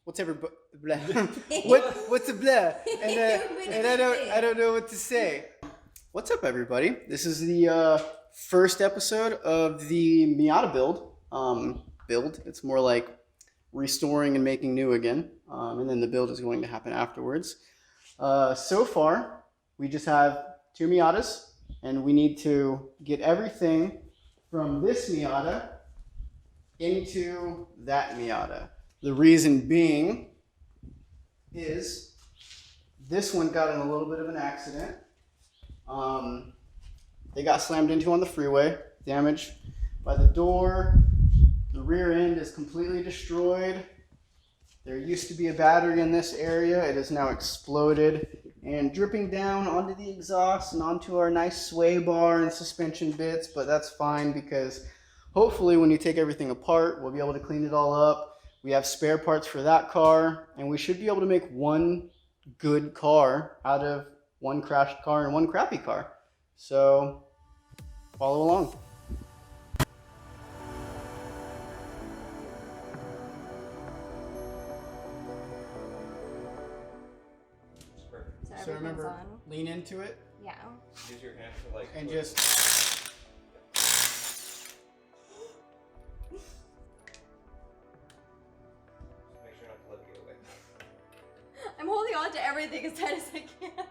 what's everybody blah? What's a blah? And I don't know what to say. What's up, everybody? This is the first episode of the Miata build. It's more like restoring and making new again, and then the build is going to happen afterwards. So far, we just have 2 Miatas, and we need to get everything from this Miata into that Miata. The reason being is this one got in a little bit of an accident. They got slammed into on the freeway, damaged by the door. The rear end is completely destroyed. There used to be a battery in this area. It is now exploded and dripping down onto the exhaust and onto our nice sway bar and suspension bits, but that's fine because hopefully when you take everything apart, we'll be able to clean it all up. We have spare parts for that car, and we should be able to make one good car out of one crashed car and one crappy car. So follow along. So remember, lean into it. Yeah. Use your hand to like. And just. Make sure not to let it get away. I'm holding on to everything as tight as I can. Yeah.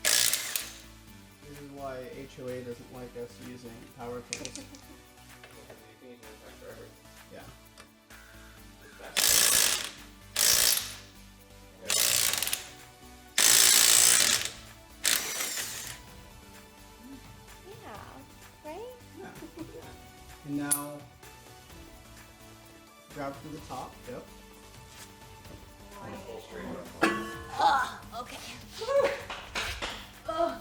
This is why HOA doesn't like us using power tools. You can use it forever. Yeah. Yeah, right? Yeah. And now, grab from the top. Yep. Oh, okay. Oh.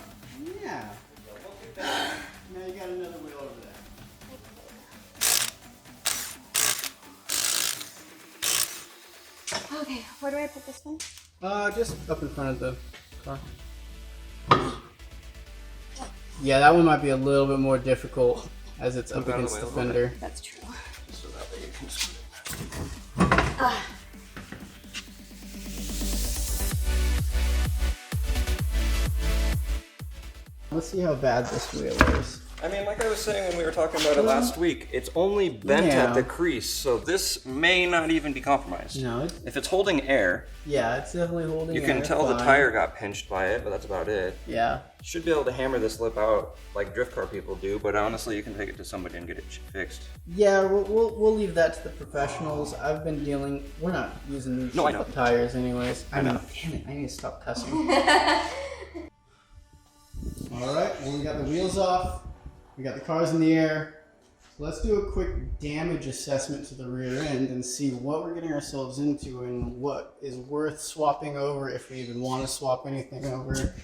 Yeah. Now you got another wheel over there. Okay, where do I put this one? Just up in front of the car. Yeah, that one might be a little bit more difficult as it's up Move out of against the the way a little fender. That's true. Just so that way you can scoot it. Let's see how bad this wheel is. I mean, like I was saying when we were talking about it last week, it's only bent Yeah. at the crease, so this may not even be compromised. No, If it's holding air, yeah, it's definitely holding. you can air tell the fine. tire got pinched by it, but that's about it. Yeah. Should be able to hammer this lip out like drift car people do, but honestly, you can take it to somebody and get it fixed. Yeah, we'll leave that to the professionals. I've been dealing. We're not using these No, I know. tires anyways. I know. mean, damn it! I need to stop cussing. All right. Well, we got the wheels off. We got the cars in the air. So let's do a quick damage assessment to the rear end and see what we're getting ourselves into and what is worth swapping over if we even want to swap anything over.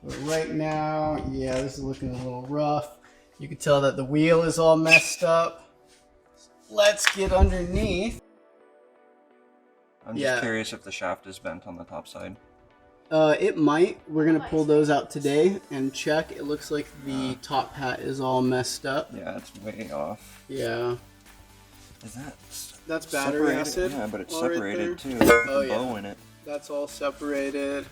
But right now, yeah, this is looking a little rough. You can tell that the wheel is all messed up. Let's get underneath. I'm just curious if the shaft is bent on the top side. It might. We're gonna pull those out today and check. It looks like the top hat is all messed up. Yeah, it's way off. Yeah. Is that? That's battery acid. Yeah, but it's all right separated there. too. There's Oh, a yeah. bow in it. That's all separated.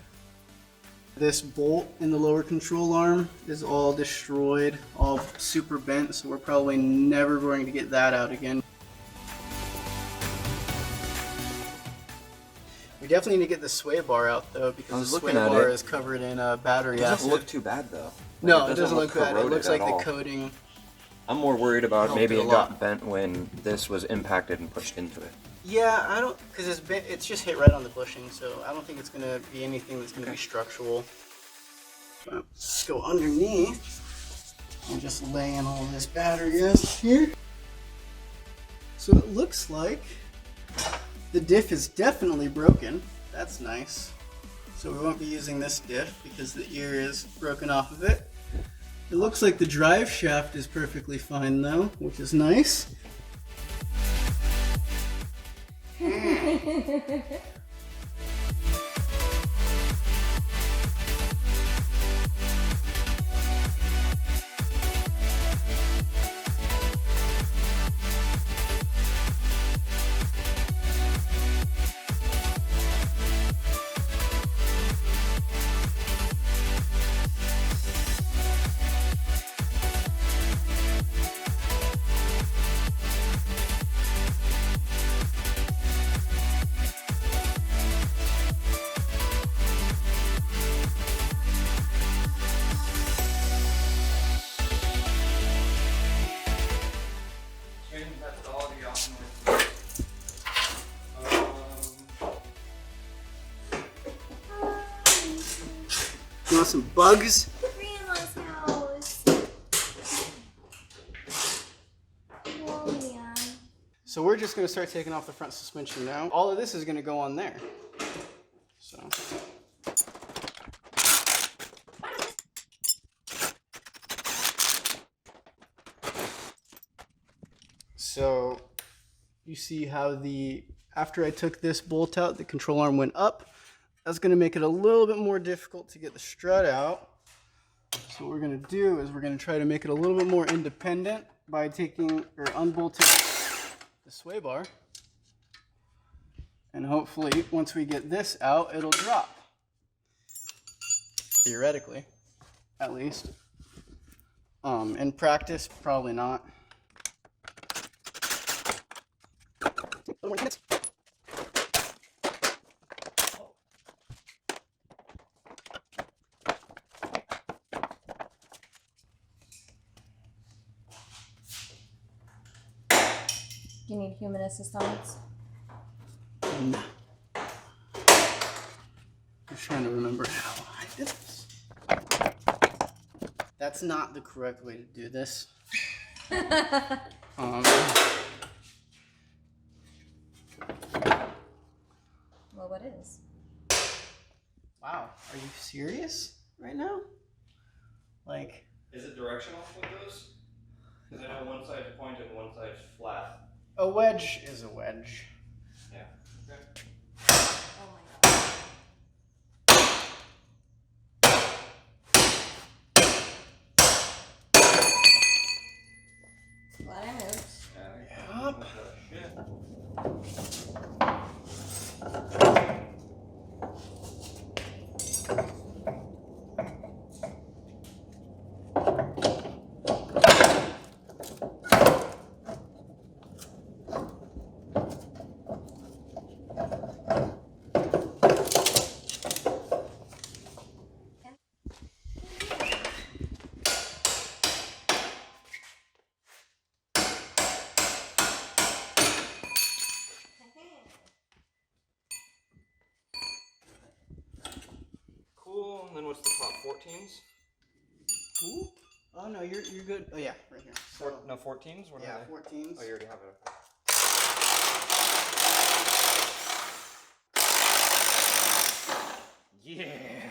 This bolt in the lower control arm is all destroyed, all super bent, so we're probably never going to get that out again. We definitely need to get the sway bar out though, I because was the sway looking at bar it. is covered in battery It doesn't acid. look too bad though. No, Like, it doesn't look bad. It corroded looks like at the all. coating. I'm more worried about helped maybe it a it lot. got bent when this was impacted and pushed into it. Yeah, I don't, because it's just hit right on the bushing, so I don't think it's gonna be anything that's gonna be structural. But let's go underneath and just lay in all this battery acid here. So it looks like the diff is definitely broken. That's nice. So we won't be using this diff because the ear is broken off of it. It looks like the drive shaft is perfectly fine though, which is nice. want some bugs? Grandma's house. Oh, yeah. So we're just gonna start taking off the front suspension now. All of this is gonna go on there. So you see how after I took this bolt out, the control arm went up. That's gonna make it a little bit more difficult to get the strut out. So what we're gonna do is we're gonna try to make it a little bit more independent by taking or unbolting the sway bar. And hopefully once we get this out, it'll drop. Theoretically, at least. In practice, probably not. Do you need human assistance? No. I'm trying to remember how I did this. That's not the correct way to do this. Well, what is? Wow, are you serious right now? Like, Is it directional with those? Because I know one side's pointed and one side's flat. a wedge is a wedge. Yeah. Okay. Oh my god. Glad I moved. Yup. Cool. And then what's the top 14s? Ooh. Oh no, you're good. Oh yeah, right here. So, No, 14s? What yeah, are they? 14s. Oh, you already have it. Yeah.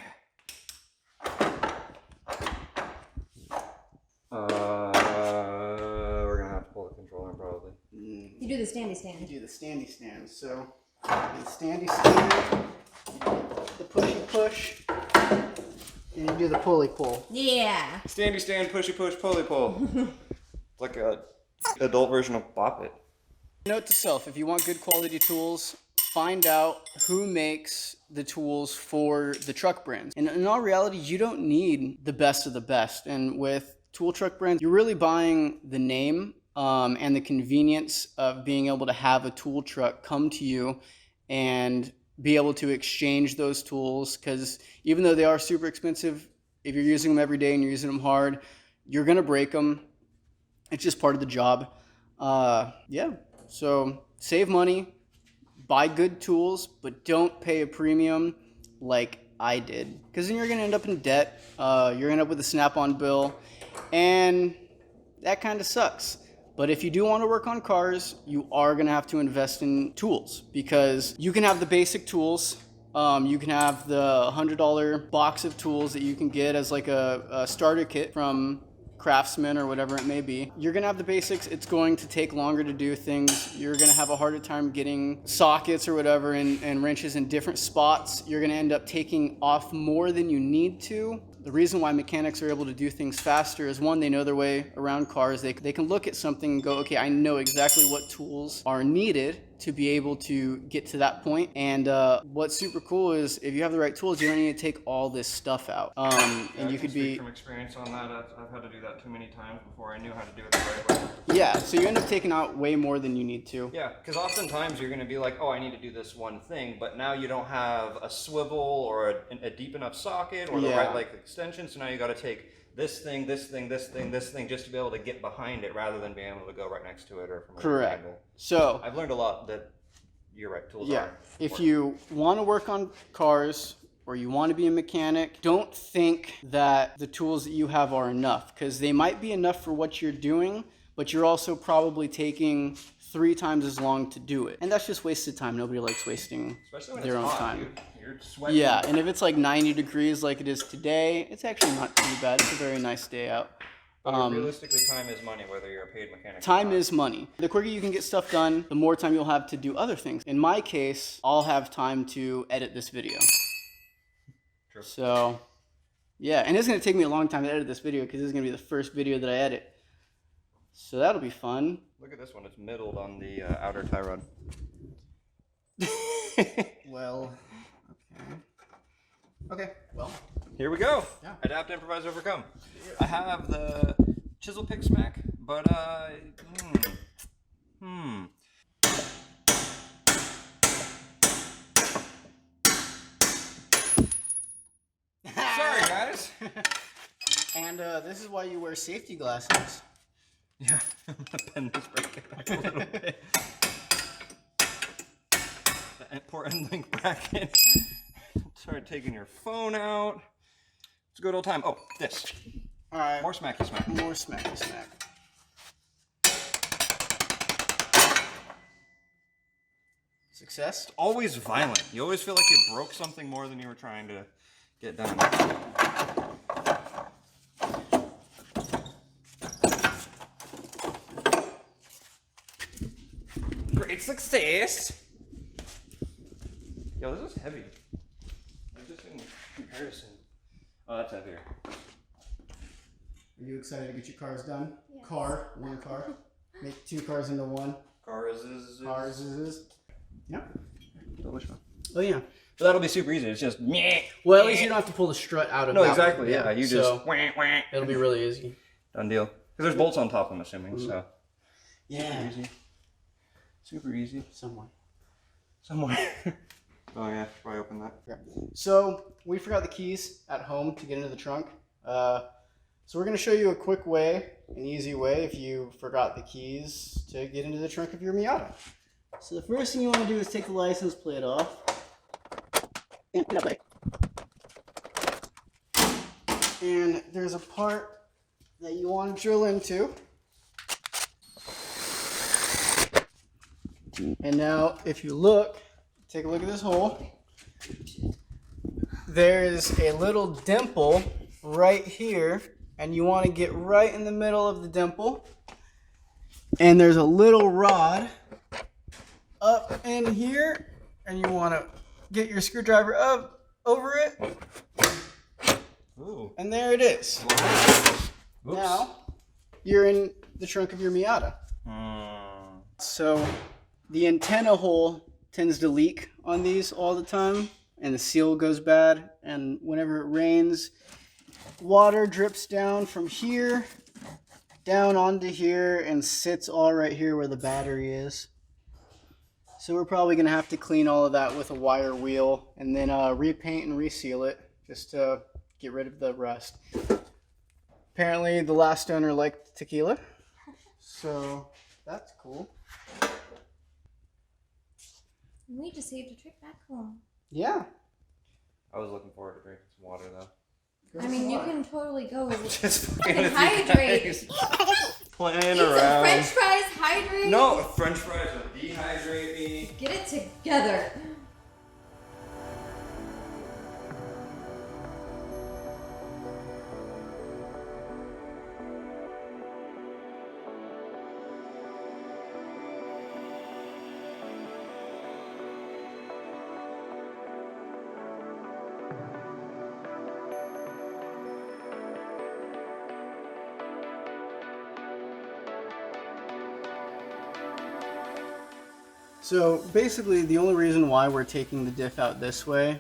We're gonna have to pull the controller probably. You do the standy stand. You do the standy stand. So, the standy stand, you do the pushy push, and you do the pulley pull. Yeah. Standy stand, pushy push, pulley pull. It's like a adult version of Bop It. Note to self, if you want good quality tools, find out who makes the tools for the truck brands. And in all reality, you don't need the best of the best. And with tool truck brands, you're really buying the name and the convenience of being able to have a tool truck come to you and be able to exchange those tools. Because even though they are super expensive, if you're using them every day and you're using them hard, you're gonna break them. It's just part of the job. Yeah, so save money, buy good tools, but don't pay a premium like I did. Because then you're gonna end up in debt, you're gonna end up with a Snap-on bill, and that kind of sucks. But if you do want to work on cars, you are gonna have to invest in tools, because you can have the basic tools. You can have the $100 box of tools that you can get as like a starter kit from Craftsman or whatever it may be. You're gonna have the basics. It's going to take longer to do things. You're gonna have a harder time getting sockets or whatever and wrenches in different spots. You're gonna end up taking off more than you need to. The reason why mechanics are able to do things faster is, one, they know their way around cars. They can look at something and go, okay, I know exactly what tools are needed to be able to get to that point. And what's super cool is if you have the right tools, you don't need to take all this stuff out. And you could be from experience on that. I've had to do that too many times before I knew how to do it the right way. yeah. So you end up taking out way more than you need to. Yeah, because oftentimes you're going to be like, oh, I need to do this one thing, but now you don't have a swivel or a deep enough socket or the right like extension. So now you got to take this thing, this thing, this thing, this thing, just to be able to get behind it rather than being able to go right next to it or from a different Correct. angle. So I've learned a lot that you're right. Tools yeah, are if important. you want to work on cars, or you want to be a mechanic, don't think that the tools that you have are enough, because they might be enough for what you're doing, but you're also probably taking 3 times as long to do it. And that's just wasted time. Nobody likes wasting their own time. Dude. You're sweating. Yeah, and if it's like 90 degrees like it is today, it's actually not too bad. It's a very nice day out. But realistically, time is money, whether you're a paid mechanic. Time is money. The quicker you can get stuff done, the more time you'll have to do other things. In my case, I'll have time to edit this video. True. So, yeah, and it's going to take me a long time to edit this video because this is going to be the first video that I edit. So that'll be fun. Look at this one. It's middled on the outer tie rod. Well, okay, well. Here we go. Yeah. Adapt, improvise, overcome. I have the chisel pick smack, but Sorry, guys. And this is why you wear safety glasses. Yeah, I'm gonna bend this bracket back a little bit. The poor end link bracket. Start taking your phone out. It's a good old time. Oh, this. All right. More smacky smack. More smacky smack. Success? It's always violent. You always feel like you broke something more than you were trying to get done. Great success. Yo, this is heavy. Like just in comparison. Oh, that's heavier. Are you excited to get your cars done? Yes. One car. Make 2 cars into one. Cars is. Yeah. Delicious. Oh yeah. But that'll be super easy. It's just meh. Well, at least you don't have to pull the strut out of No, that exactly. one. Yeah, you just so, wah, wah. it'll be really easy. Done deal. Because there's bolts on top, I'm assuming. So Yeah. super easy. Super easy. Somewhere. Oh yeah, should probably open that. Yeah. So we forgot the keys at home to get into the trunk. So we're going to show you a quick way, an easy way, if you forgot the keys to get into the trunk of your Miata. So the first thing you want to do is take the license plate off. And there's a part that you want to drill into. And now if you look, take a look at this hole. There is a little dimple right here, and you want to get right in the middle of the dimple. And there's a little rod up in here, and you want to get your screwdriver up over it. Ooh. And there it is. Oops. Now you're in the trunk of your Miata. So the antenna hole tends to leak on these all the time, and the seal goes bad, and whenever it rains, water drips down from here down onto here and sits all right here where the battery is. So we're probably going to have to clean all of that with a wire wheel and then repaint and reseal it just to get rid of the rust. Apparently the last owner liked tequila, so that's cool. We just saved a trip back home. Yeah. I was looking forward to drinking some water though. I mean, you can totally go Just fucking hydrate. Playing Eat some around. French fries, hydrate. No, French fries will dehydrate me. Get it together. So basically the only reason why we're taking the diff out this way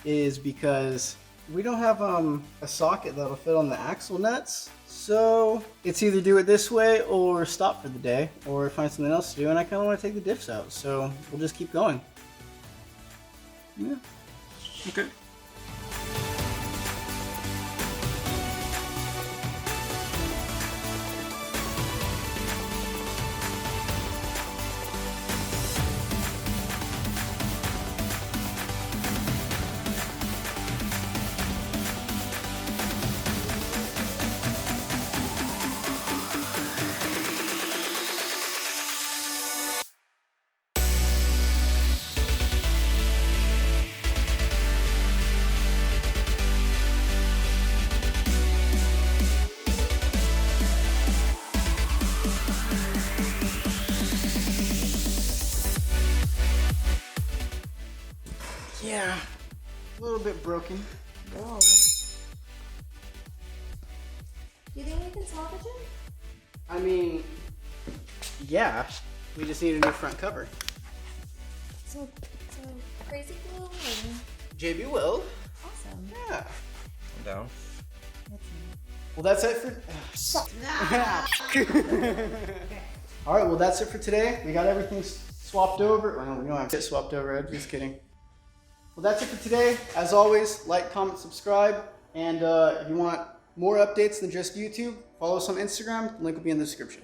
is because we don't have a socket that'll fit on the axle nuts. So it's either do it this way or stop for the day or find something else to do, and I kind of want to take the diffs out, so we'll just keep going. Yeah. Okay. Yeah, a little bit broken. Whoa. Do you think we can salvage it? I mean, yeah, we just need a new front cover. So crazy glue and JB will. awesome. Yeah. I'm down. Well, that's it for. All right. Well, that's it for today. We got everything swapped over. Well, no, we don't have to get swapped over. I'm just kidding. Well, that's it for today. As always, like, comment, subscribe, and if you want more updates than just YouTube, follow us on Instagram. The link will be in the description.